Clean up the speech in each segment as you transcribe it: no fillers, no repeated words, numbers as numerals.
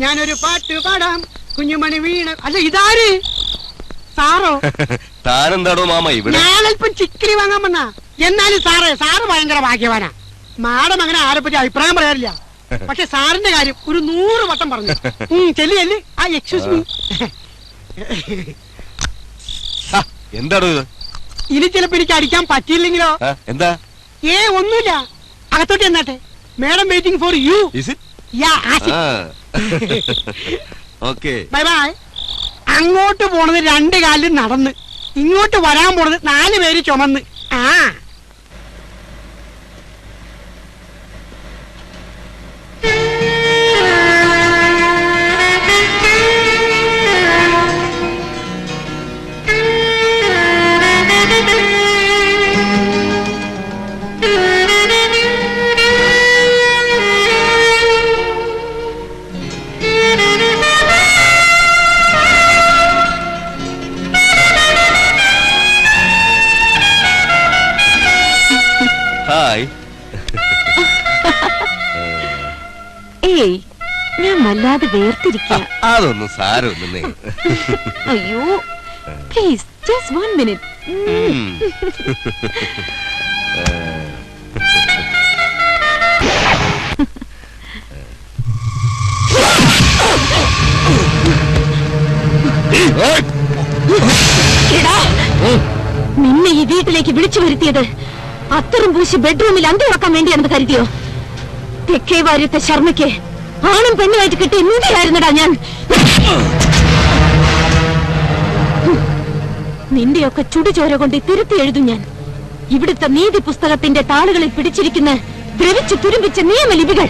ഞാനൊരു പാട്ട് പാടാം, കുഞ്ഞുമണി വീണ. അല്ല ഇതാര്? സാറോ? താനെന്താണോ മാമ ഇവിടെ? ഞാനല്പം ചിക്കിരി വാങ്ങാൻ വന്നാ. എന്നാലും സാറ് ഭയങ്കര ഭാഗ്യവാനാ. മാഡം അങ്ങനെ ആരെപ്പറ്റി അഭിപ്രായം പറയാറില്ല. പക്ഷെ സാറിന്റെ കാര്യം ഒരു 100 വട്ടം പറഞ്ഞു. ചെല്ലി ആ എക്സ്ക്യൂസ് മീ. എന്താണോ ഇത്? ഇനി ചിലപ്പോ എനിക്ക് അടിക്കാൻ പറ്റിയില്ലെങ്കിലോ? എന്താ? ഒന്നുമില്ല, അകത്തോട്ട് എന്നാട്ടെ. Madam waiting for you. Bye bye. അങ്ങോട്ട് പോണത് 2 കാലിൽ നടന്ന്, ഇങ്ങോട്ട് വരാൻ പോണത് 4 പേര് ചുമന്ന്. ഞാൻ വല്ലാതെ വേർതിരിക്കുക. അതൊന്നും സാരമൊന്നും. അയ്യോ പ്ലീസ് ജസ്റ്റ് 1 minute. നിന്നെ ഈ വീട്ടിലേക്ക് വിളിച്ചു വരുത്തിയത് അത്തറും പൂശി ബെഡ്റൂമിൽ അന്തി ഉറക്കാൻ വേണ്ടിയാണെന്ന് കരുതിയോ? തെക്കേ വാര്യത്തെ ശർമ്മയ്ക്ക് ആണും പെണ്ണുമായിട്ട് കിട്ടിയ നീതിയായിരുന്നടാ ഞാൻ. നിന്റെയൊക്കെ ചുടുചോര കൊണ്ട് തിരുത്തി എഴുതും ഞാൻ. ഇവിടുത്തെ നീതി പുസ്തകത്തിന്റെ താളുകളിൽ പിടിച്ചിരിക്കുന്ന ദ്രവിച്ചു തുരുമ്പിച്ച നിയമലിപികൾ.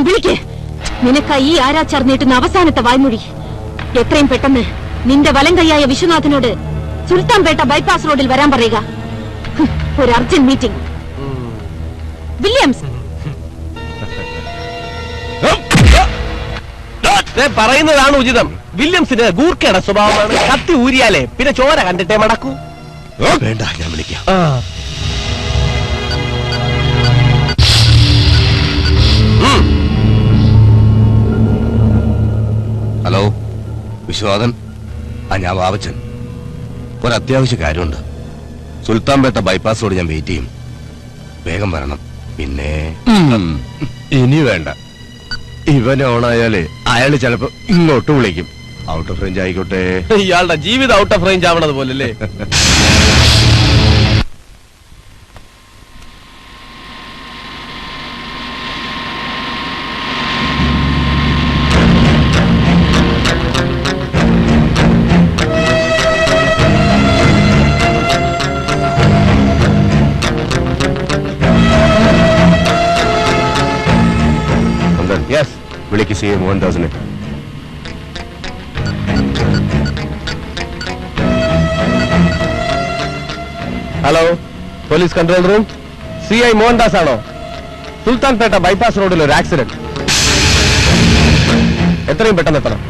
വിളിക്ക്. നിനക്കായി ഈ ആരാച്ചാർ നീട്ടുന്ന അവസാനത്തെ വായ്മൊഴി. എത്രയും പെട്ടെന്ന് നിന്റെ വലം കൈയായ വിശ്വനാഥനോട് സുൽത്താൻപേട്ട ബൈപ്പാസ് റോഡിൽ വരാൻ പറയുക. ഒരു അർജന്റ് മീറ്റിംഗ്. വില്യംസ് പറയുന്നതാണ് ഉചിതം. വില്യംസിന് ഗൂർക്കയുടെ സ്വഭാവമാണ്. കത്തി ഊരിയാലേ പിന്നെ ചോര കണ്ടിട്ടേ മടക്കൂ. വേണ്ട, ഞാൻ വിളിക്കാം. ഹലോ വിശ്വനാഥൻ, ഞാൻ വാവച്ചൻ. ഒരത്യാവശ്യ കാര്യമുണ്ട്. സുൽത്താൻപേട്ട ബൈപ്പാസ് റോഡ് ഞാൻ വെയിറ്റ് ചെയ്യും. വേഗം വരണം. പിന്നെ ഇനി വേണ്ട. ഇവൻ ഓണായാലേ അയാള് ചിലപ്പോ ഇങ്ങോട്ട് വിളിക്കും. ഔട്ട് ഓഫ് റേഞ്ച് ആയിക്കോട്ടെ. ഇയാളുടെ ജീവിതം ഔട്ട് ഓഫ് റേഞ്ച് ആവണത് പോലല്ലേ. വിളിക്ക് CA മോഹൻദാസിനെ. Hello, police control room. CI Mohandas ആണോ? സുൽത്താൻപേട്ട ബൈപ്പാസ് റോഡിൽ ഒരു ആക്സിഡന്റ്. എത്രയും പെട്ടെന്ന് എത്തണം.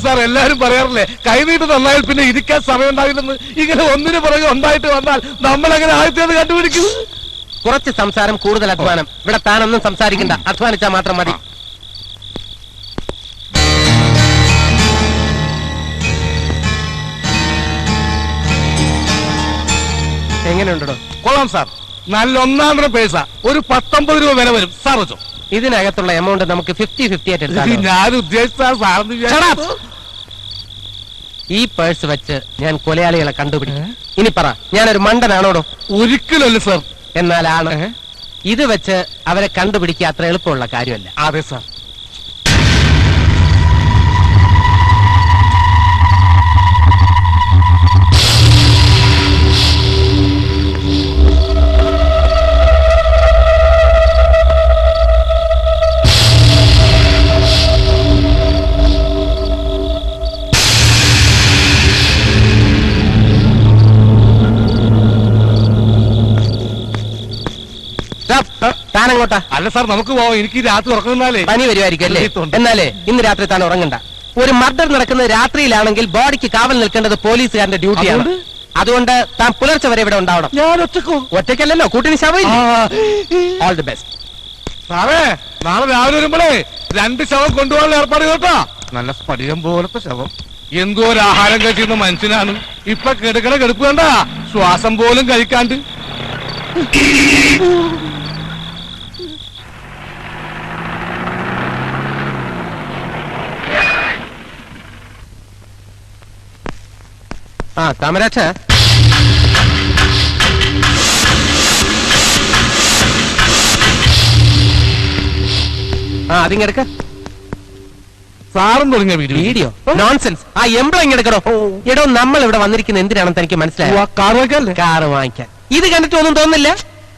സാർ എല്ലാരും പറയാറില്ലേ കൈനീട്ട് നന്നായാൽ പിന്നെ ഇരിക്കാൻ സമയം ഉണ്ടാവില്ലെന്ന്. ഇങ്ങനെ ഒന്നിനു പുറകെ ഉണ്ടായിട്ട് വന്നാൽ നമ്മൾ എങ്ങനെ ആദ്യത്തേത് കണ്ടുപിടിക്കും? കുറച്ച് സംസാരം കൂടുതൽ അധ്വാനം. ഇവിടെ താനൊന്നും സംസാരിക്കണ്ട, അധ്വാനിച്ചാൽ മാത്രം മതി. എങ്ങനെയുണ്ടോ? കൊള്ളാം സാർ, നല്ല ഒന്നാന്തരം പൈസ. ഒരു 19 രൂപ വില വരും സാർ വെച്ചോ. ഇതിനകത്തുള്ള എമൗണ്ട് നമുക്ക് 50-50 ആയിട്ട് എടുക്കാം. ഞാൻ ഉദ്ദേശിച്ച സാറിന് ഈ പേഴ്സ് വെച്ച് ഞാൻ കൊലയാളികളെ കണ്ടുപിടിക്കും. ഇനി പറ, ഞാനൊരു മണ്ടനാണോടോ? ഒരിക്കലല്ല സാർ. എന്നാലാണ് ഇത് വെച്ച് അവരെ കണ്ടുപിടിക്കുക അത്ര എളുപ്പമുള്ള കാര്യമല്ല. അതെ സാർ. താനങ്ങോട്ടാ? അല്ല സാർ, നമുക്ക് പോവാം. എനിക്ക് രാത്രി ഉറങ്ങുന്നാലേ പനി വരുമായിരിക്കും അല്ലേ? എന്നാലേ ഇന്ന് രാത്രി താൻ ഉറങ്ങണ്ട. ഒരു മർഡർ നടക്കുന്നത് രാത്രിയിലാണെങ്കിൽ ബോഡിക്ക് കാവൽ നിൽക്കേണ്ടത് പോലീസുകാരന്റെ ഡ്യൂട്ടിയാണ്. അതുകൊണ്ട് താൻ പുലർച്ചെ വരെ ഇവിടെ ഉണ്ടാവണം. ഞാൻ ഒറ്റയ്ക്കല്ലല്ലോ, കൂട്ടിന് ശവം. All the best. സാറേ, നാളെ രാവിലെ വരുമ്പോഴേ 2 ശവം കൊണ്ടുപോകാനുള്ള ഏർപ്പാട് കേട്ടോ. നല്ല സ്ഫടികം പോലത്തെ ശവം. എന്തോ ഒരു ആഹാരം കഴിച്ചിരുന്ന മനുഷ്യനാണ്. ഇപ്പൊ കിടക്കണ കെടുപ്പ് കണ്ട, ശ്വാസം പോലും കഴിക്കാണ്ട്. കാമരാജ, അതിങ്ങെടുക്ക. സാറും തുടങ്ങിയ വീഡിയോ നോൺസെൻസ്. ആ എംബ്ലം ഇങ്ങെടുക്കണോ? എടോ, നമ്മൾ ഇവിടെ വന്നിരിക്കുന്നത് എന്തിനാണെന്ന് തനിക്ക് മനസ്സിലായോ? കാറ് വാങ്ങിക്കാൻ. ഇത് കണ്ടിട്ട് ഒന്നും തോന്നുന്നില്ല.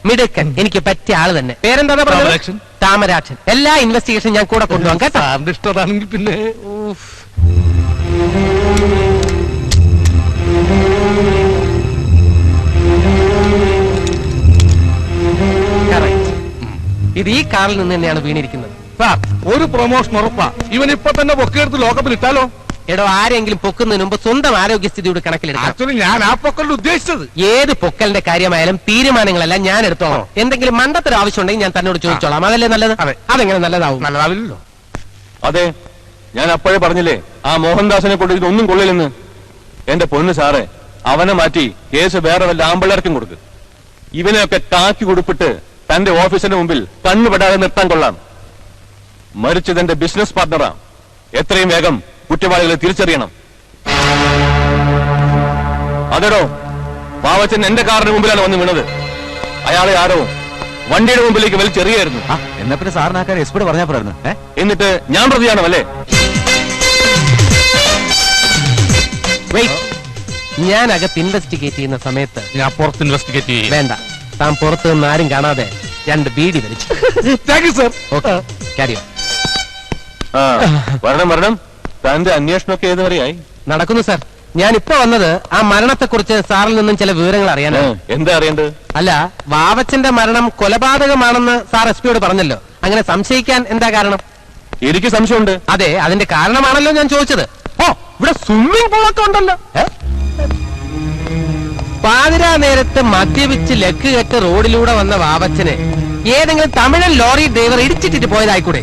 മിടുക്കൻ, എനിക്ക് പറ്റിയ ആള് തന്നെ. പേരെന്താ പറഞ്ഞത്? താമരാക്ഷൻ. എല്ലാ ഇൻവെസ്റ്റിഗേഷൻ ഞാൻ കൂടെ കൊണ്ടുപോകാം കേട്ടോ. സാറിന്റെ ഇഷ്ടമാണെങ്കിൽ പിന്നെ. ഇത് ഈ കാറിൽ നിന്ന് തന്നെയാണ് വീണിരിക്കുന്നത്. സാർ, ഒരു പ്രൊമോഷൻ ഉറപ്പാ. ഇവൻ ഇപ്പൊ തന്നെ പൊക്കെടുത്ത് ലോക്കപ്പിൽ ഇട്ടാലോ? എടോ, ആരെങ്കിലും പൊക്കുന്നതിന് മുമ്പ് സ്വന്തം ആരോഗ്യസ്ഥിതിയോട് കണക്കിലെടുക്കാം. ആക്ച്വലി ഞാൻ ആ പൊക്കലിൽ ഉദ്ദേശിച്ചത്. ഏത് പൊക്കലിന്റെ കാര്യമായാലും തീരുമാനങ്ങളെല്ലാം ഞാൻ എടുത്തോളാം. എന്തെങ്കിലും മണ്ടത്തൊരു ആവശ്യം ഉണ്ടെങ്കിൽ ഞാൻ തന്നോട് ചോദിച്ചോളാം. അതല്ലേ നല്ലത്? അതെങ്ങനെ നല്ലതാവും? നല്ലതാവില്ലല്ലോ. അതെ, ഞാൻ അപ്പോഴേ പറഞ്ഞില്ലേ ആ മോഹൻദാസിനെ കൊണ്ട് ഇതൊന്നും കൊള്ളില്ലെന്ന്. എന്റെ പൊന്ന് സാറേ, അവനെ മാറ്റി കേസ് വേറെ വല്ല ആമ്പിള്ളേർക്കും കൊടുക്ക്. ഇവനെയൊക്കെ താക്കി കൊടുപ്പിട്ട് തന്റെ ഓഫീസിന്റെ മുമ്പിൽ കണ്ണുപെടാതെ നിർത്താൻ കൊള്ളാം. മരിച്ചതെന്റെ ബിസിനസ് പാർട്ണറാ. എത്രയും വേഗം കുറ്റവാളികളെ തിരിച്ചറിയണം. അതെടോ, പാവച്ചൻ എന്റെ കാറിന് മുമ്പിലാണ് വന്ന് വീണത്. അയാളെ ആരോ വണ്ടിയുടെ മുമ്പിലേക്ക് വലിച്ചെറിയായിരുന്നു. എന്നാ പിന്നെ സാറിനാക്കാൻ എസ്പിയോട് പറഞ്ഞാ പോരായിരുന്നു. എന്നിട്ട് ഞാൻ പ്രതിയാണോ അല്ലേ? ഞാൻ അകത്ത് ഇൻവെസ്റ്റിഗേറ്റ് ചെയ്യുന്ന സമയത്ത് ഞാൻ പുറത്ത് ഇൻവെസ്റ്റിഗേറ്റ് ചെയ്യും. വേണ്ട, താൻ പുറത്ത് നിന്ന് ആരും കാണാതെ 2 ബീഡി വലിച്ചു. Thank you sir. കാര്യം വരണം. തന്റെ അന്വേഷണമൊക്കെ ഏത് വരെയായി? നടക്കുന്നു സാർ. ഞാൻ ഇപ്പൊ വന്നത് ആ മരണത്തെക്കുറിച്ച് സാറിൽ നിന്നും ചില വിവരങ്ങൾ അറിയാനാണ്. എന്താ അറിയേണ്ടത്? അല്ല, വാവച്ചന്റെ മരണം കൊലപാതകമാണെന്ന് സാർ എസ്പിയോട് പറഞ്ഞല്ലോ. അങ്ങനെ സംശയിക്കാൻ എന്താ കാരണം? എനിക്ക് സംശയമുണ്ട്. അതെ, അതിന്റെ കാരണമാണല്ലോ ഞാൻ ചോദിച്ചത്. ഇവിടെ സ്വിമ്മിംഗ് പൂളൊക്കെ ഉണ്ടല്ലോ. പാതിരാ നേരത്ത് മദ്യപിച്ച് ലക്ക് കെട്ട് റോഡിലൂടെ വന്ന വാവച്ചനെ ഏതെങ്കിലും തമിഴൻ ലോറി ഡ്രൈവർ ഇടിച്ചിട്ടിട്ട് പോയതായിക്കൂടെ?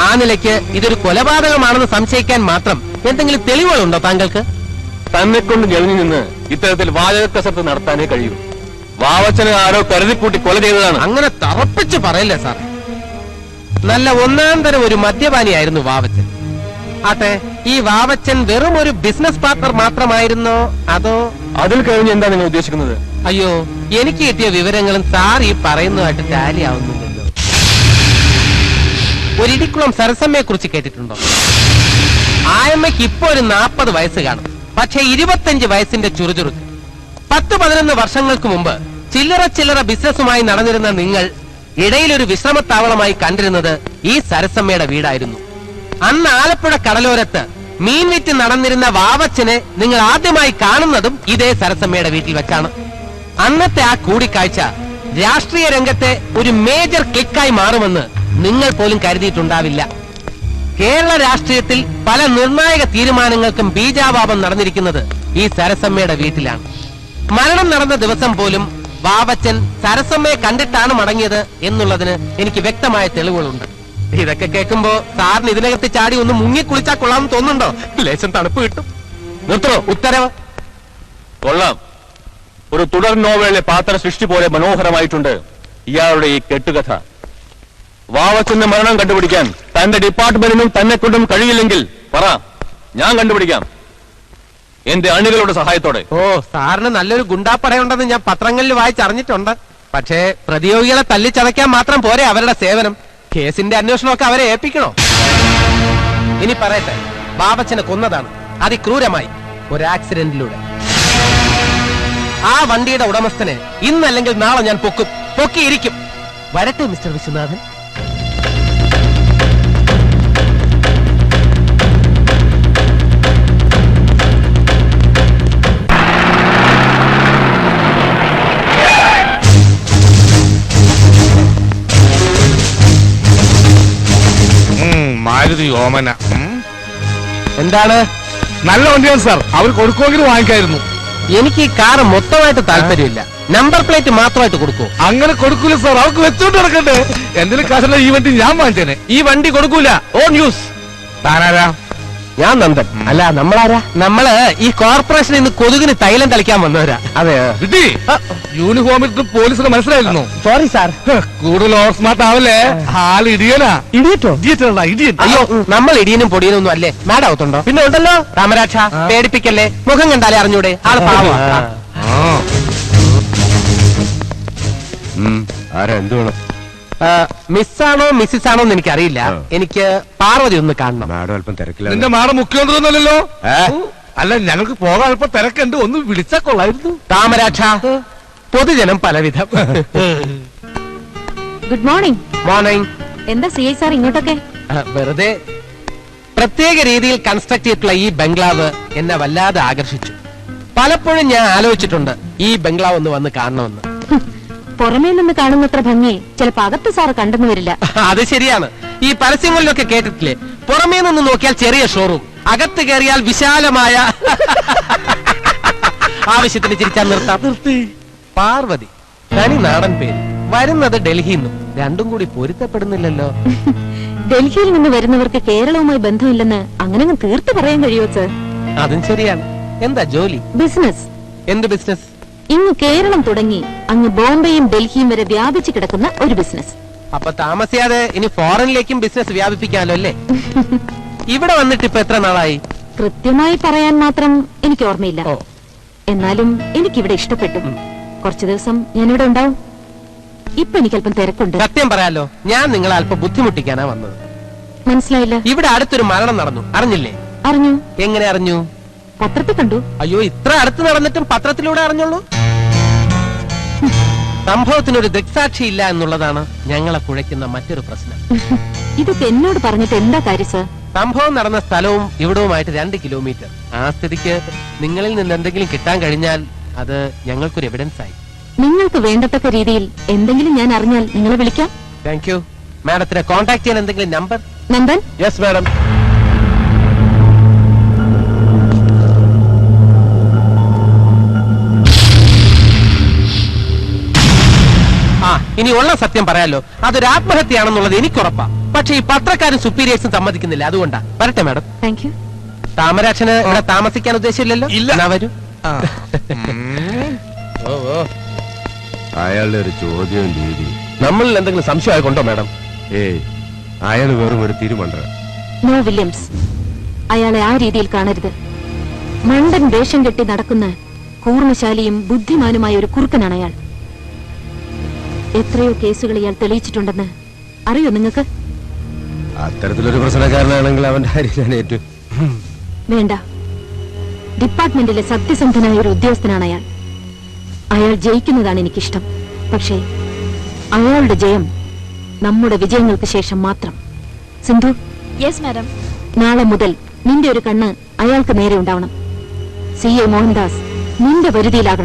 ആ നിലയ്ക്ക് ഇതൊരു കൊലപാതകമാണെന്ന് സംശയിക്കാൻ മാത്രം എന്തെങ്കിലും തെളിവുകളുണ്ടോ താങ്കൾക്ക്? തന്നെ കൊണ്ട് ഞെളിഞ്ഞു നിന്ന് ഇത്തരത്തിൽ വാചക കസർത്ത് നടത്താനേ കഴിയൂ. വാവച്ചനെ ആരോ കരുതിക്കൂട്ടി കൊല ചെയ്തതാണ്. അങ്ങനെ തറപ്പിച്ച് പറയല്ലേ സാർ. നല്ല ഒന്നാം തരം ഒരു മദ്യപാനിയായിരുന്നു വാവച്ചൻ. ആട്ടെ, ഈ വാവച്ചൻ വെറും ഒരു ബിസിനസ് പാർട്ണർ മാത്രമായിരുന്നോ അതോ? അതിൽ കഴിഞ്ഞ് എന്താ നിങ്ങൾ ഉദ്ദേശിക്കുന്നത്? അയ്യോ, എനിക്ക് കിട്ടിയ വിവരങ്ങളും സാർ ഈ പറയുന്നതായിട്ട് ടാലി ആവുന്നില്ലല്ലോ. ഒരു ഇടിക്കുളം സരസമ്മയെ കുറിച്ച് കേട്ടിട്ടുണ്ടോ? ആയമ്മയ്ക്ക് ഇപ്പൊ ഒരു 40 വയസ്സ് കാണും. പക്ഷെ 25 വയസ്സിന്റെ ചുറുചുറുക്ക്. 10-11 വർഷങ്ങൾക്ക് മുമ്പ് ചില്ലറ ബിസിനസ്സുമായി നടന്നിരുന്ന നിങ്ങൾ ഇടയിലൊരു വിശ്രമത്താവളമായി കണ്ടിരുന്നത് ഈ സരസമ്മയുടെ വീടായിരുന്നു. അന്ന് ആലപ്പുഴ കടലോരത്ത് മീൻ വിറ്റ് നടന്നിരുന്ന വാവച്ചനെ നിങ്ങൾ ആദ്യമായി കാണുന്നതും ഇതേ സരസമ്മയുടെ വീട്ടിൽ വെച്ചാണ്. അന്നത്തെ ആ കൂടിക്കാഴ്ച രാഷ്ട്രീയ രംഗത്തെ ഒരു മേജർ ക്ലിക്കായി മാറുമെന്ന് നിങ്ങൾ പോലും കരുതിയിട്ടുണ്ടാവില്ല. കേരള രാഷ്ട്രീയത്തിൽ പല നിർണായക തീരുമാനങ്ങൾക്കും ബീജാപാപം നടന്നിരിക്കുന്നത് ഈ സരസമ്മയുടെ വീട്ടിലാണ്. മരണം നടന്ന ദിവസം പോലും വാവച്ചൻ സരസമ്മയെ കണ്ടിട്ടാണ് മടങ്ങിയത് എന്നുള്ളതിന് എനിക്ക് വ്യക്തമായ തെളിവുകളുണ്ട്. ഇതൊക്കെ കേൾക്കുമ്പോ സാറിന് ഇതിനകത്ത് ചാടി ഒന്ന് മുങ്ങിക്കുളിച്ചാ കൊള്ളാമെന്ന് തോന്നുന്നുണ്ടോ? ലേശം തണുപ്പ് കിട്ടും. നിർത്തണോ? ഉത്തരവ്. കൊള്ളാം. ഒരു തുടർ നോവലിലെ പാത്ര സൃഷ്ടി പോലെ മനോഹരമായിട്ടുണ്ട് ഇയാളുടെ ഈ കെട്ടുകഥ. വാവച്ചന്റെ മരണം കണ്ടുപിടിക്കാൻ തന്റെ ഡിപ്പാർട്ട്മെന്റിനും തന്നെ കൊണ്ടും കഴിയില്ലെങ്കിൽ പറ, ഞാൻ കണ്ടുപിടിക്കാം, എന്റെ അണികളുടെ സഹായത്തോടെ. ഓ, സാറിന് നല്ലൊരു ഗുണ്ടാപ്പടയുണ്ടെന്ന് ഞാൻ പത്രങ്ങളിൽ വായിച്ചറിഞ്ഞിട്ടുണ്ട്. പക്ഷേ പ്രതിയോഗികളെ തല്ലിച്ചതയ്ക്കാൻ മാത്രം പോരെ അവരുടെ സേവനം. കേസിന്റെ അന്വേഷണമൊക്കെ അവരെ ഏൽപ്പിക്കണോ? ഇനി പറയട്ടെ, ബാബച്ചനെ കൊന്നതാണ് അതിക്രൂരമായി ഒരു ആക്സിഡന്റിലൂടെ. ആ വണ്ടിയുടെ ഉടമസ്ഥനെ ഇന്നല്ലെങ്കിൽ നാളെ ഞാൻ പൊക്കിയിരിക്കും. വരട്ടെ മിസ്റ്റർ വിശ്വനാഥൻ. മാരുതി ഓമന എന്താണ്? നല്ല വണ്ടിയാണ് സാർ. അവർ കൊടുക്കുമെങ്കിൽ വാങ്ങിക്കായിരുന്നു. എനിക്ക് ഈ കാറ് മൊത്തമായിട്ട് താല്പര്യമില്ല. നമ്പർ പ്ലേറ്റ് മാത്രമായിട്ട് കൊടുക്കൂ. അങ്ങനെ കൊടുക്കൂല സാർ, അവർക്ക് വെച്ചോണ്ട് നടക്കണ്ടേ. എന്തെങ്കിലും കാശുള്ള ഈ വണ്ടി ഞാൻ വാങ്ങിച്ചേനെ. ഈ വണ്ടി കൊടുക്കൂല. ഓ ന്യൂസ്. താനാരാ? ഞാൻ നന്ദൻ. അല്ല, നമ്മളാരാ? നമ്മള് ഈ കോർപ്പറേഷനിൽ നിന്ന് കൊതുകിന് തൈലം തളിക്കാൻ വന്നവരാ. അതെ. കിട്ടി. യൂണിഫോമിൽ പോലീസിന് മനസ്സിലായിരുന്നു. Sorry sir. കൂടുതൽ ഓവർ സ്മാർട്ട് ആവല്ലേ. ആൾ ഇടിയനാ. ഇടിയറ്റോ? ഇടിയൻ. അയ്യോ, നമ്മൾ ഇടിയനും പൊടിയനും ഒന്നും അല്ലേ. മാഡം ആവത്തുണ്ടോ? പിന്നെ ഉണ്ടല്ലോ. രാമരാക്ഷ, പേടിപ്പിക്കല്ലേ. മുഖം കണ്ടാലേ അറിഞ്ഞൂടെ ആള് പാവം. ആരാ, എന്ത് വേണം? മിസ്സാണോ മിസ്സിസ് ആണോ എന്ന് എനിക്കറിയില്ല. എനിക്ക് പാർവതി ഒന്ന് കാണണം. മാഡം അല്പം തിരക്കില്ല. നിന്റെ മാഡം മുഖ്യമന്ത്രിയൊന്നുമല്ലല്ലോ. അല്ല, ഞങ്ങൾക്ക് പോകാൻ അല്പം തിരക്കുണ്ട്, ഒന്ന് വിളിച്ചാ കൊള്ളായിരുന്നു. താമരാക്ഷ, പൊതുജനം പലവിധം. Good morning. മോർണിംഗ്. എന്താ സി ഐ സാർ ഇങ്ങോട്ടൊക്കെ? വെറുതെ പ്രത്യേക രീതിയിൽ കൺസ്ട്രക്ട് ചെയ്തിട്ടുള്ള ഈ ബംഗ്ലാവ് എന്നെ വല്ലാതെ ആകർഷിച്ചു. പലപ്പോഴും ഞാൻ ആലോചിച്ചിട്ടുണ്ട് ഈ ബംഗ്ലാവ് ഒന്ന് വന്ന് കാണണമെന്ന്. പുറമേ നിന്ന് കാണുന്നത്ര ഭംഗി ചിലപ്പോ അകത്ത് സാറ് കണ്ടെന്ന് വരില്ല. അത് ശരിയാണ്. ഈ പരസ്യങ്ങളിലൊക്കെ കേട്ടിട്ടില്ലേ, പുറമേ നിന്ന് നോക്കിയാൽ ചെറിയ ഷോറൂം, അകത്ത് കയറിയാൽ വിശാലമായ. ആവശ്യത്തിന് ചിരിച്ചാൽ നിർത്തി. പാർവതി, തനി നാടൻ പേര്, വരുന്നത് ഡൽഹിയിൽ നിന്നും. രണ്ടും കൂടി പൊരുത്തപ്പെടുന്നില്ലല്ലോ. ഡൽഹിയിൽ നിന്ന് വരുന്നവർക്ക് കേരളവുമായി ബന്ധമില്ലെന്ന് അങ്ങനെ തീർത്ത് പറയാൻ കഴിയുമോ സർ? അതും ശരിയാണ്. എന്താ ജോലി? ബിസിനസ്. എന്ത് ബിസിനസ്? ഇങ്ങ് കേരളം തുടങ്ങി അങ്ങ് ബോംബെയും ഡൽഹിയും വരെ വ്യാപിച്ചു കിടക്കുന്ന ഒരു ബിസിനസ്. അപ്പൊ താമസിയാതെ ഇനി ഫോറിനിലേക്കും ബിസിനസ് വ്യാപിപ്പിക്കാമല്ലോ അല്ലേ? ഇവിടെ വന്നിട്ട് ഇപ്പൊ എത്ര നാളായി? കൃത്യമായി പറയാൻ മാത്രം എനിക്ക് ഓർമ്മയില്ല. ഓ. എന്നാലും എനിക്കിവിടെ ഇഷ്ടപ്പെട്ടു. കുറച്ചു ദിവസം ഞാനിവിടെ ഉണ്ടാവും. ഇപ്പൊ എനിക്ക് അല്പം തിരക്കുണ്ട്. സത്യം പറയാലോ, ഞാൻ നിങ്ങളെ അല്പം ബുദ്ധിമുട്ടിക്കാനാ വന്നത്. മനസ്സിലായില്ല. ഇവിടെ അടുത്തൊരു മരണം നടന്നു, അറിഞ്ഞില്ലേ? അറിഞ്ഞു. എങ്ങനെ അറിഞ്ഞു? പത്രത്തിൽ കണ്ടു. അയ്യോ, ഇത്ര അടുത്ത് നടന്നിട്ടും പത്രത്തിലൂടെ അറിഞ്ഞുള്ളൂ? സംഭവത്തിനൊരു ദൃക്സാക്ഷി ഇല്ല എന്നുള്ളതാണ് ഞങ്ങളെ കുഴയ്ക്കുന്ന മറ്റൊരു പ്രശ്നം. ഇതൊക്കെ എന്നോട് പറഞ്ഞിട്ട് എന്താ കാര്യം സർ? സംഭവം നടന്ന സ്ഥലവും ഇവിടവുമായിട്ട് 2 കിലോമീറ്റർ. ആ സ്ഥിതിക്ക് നിങ്ങളിൽ നിന്ന് എന്തെങ്കിലും കിട്ടാൻ കഴിഞ്ഞാൽ അത് ഞങ്ങൾക്കൊരു എവിഡൻസ് ആയി. നിങ്ങൾക്ക് വേണ്ടത്തക്ക രീതിയിൽ എന്തെങ്കിലും ഞാൻ അറിഞ്ഞാൽ നിങ്ങളെ വിളിക്കാം. Thank you. മാഡത്തിനെ കോൺടാക്ട് ചെയ്യാൻ എന്തെങ്കിലും നമ്പർ? നന്ദൻ. Yes madam. ഇനി ഉള്ള സത്യം പറയാലോ, അതൊരു ആത്മഹത്യയാണെന്നുള്ളത് എനിക്കുറപ്പാ. പക്ഷെ ഈ പത്രക്കാരും സുപ്പീരിയേഴ്സും സമ്മതിക്കുന്നില്ല. അതുകൊണ്ടാ. വരട്ടെ മാഡം. Thank you. താമരാക്ഷന് ഇവിടെ താമസിക്കാൻ ഉദ്ദേശമില്ലല്ലോ? ഇല്ല. എന്നാ വരൂ. അയാളുടെ ഒരു ചോദ്യവും രീതി. നമ്മളിൽ എന്തെങ്കിലും സംശയമായി കൊണ്ടോ മാഡം? ഏയ്, അയാൾ വെറും ഒരു തിരുമണ്ട. നോ വില്യംസ്, അയാളെ ആ രീതിയിൽ കാണരുത്. മണ്ടൻ വേഷം കെട്ടി നടക്കുന്ന കൂർമ്മശാലിയും ബുദ്ധിമാനുമായ ഒരു കുറുക്കനാണ് അയാൾ. എത്രയോ കേസുകൾ ഇയാൾ തെളിയിച്ചിട്ടുണ്ടെന്ന് അറിയോ നിങ്ങൾക്ക്? അത്തരത്തിലൊരു പ്രശ്നക്കാരനാണെങ്കിൽ അവന്റെ കാര്യം ഞാൻ ഏറ്റു. വേണ്ട. ഡിപ്പാർട്ട്മെന്റിലെ സത്യസന്ധനായ ഒരു ഉദ്യോഗസ്ഥനാണ് അയാൾ. അയാൾ ജയിക്കുന്നതാണ് എനിക്കിഷ്ടം. പക്ഷേ അയാളുടെ ജയം നമ്മുടെ വിജയങ്ങൾക്ക് ശേഷം മാത്രം. സിന്ധു. Yes madam. നാളെ മുതൽ നിന്റെ ഒരു കണ്ണ് അയാൾക്ക് നേരെ ഉണ്ടാവണം. CA മോഹൻദാസ് നിന്റെ വരുതിയിലാകണം.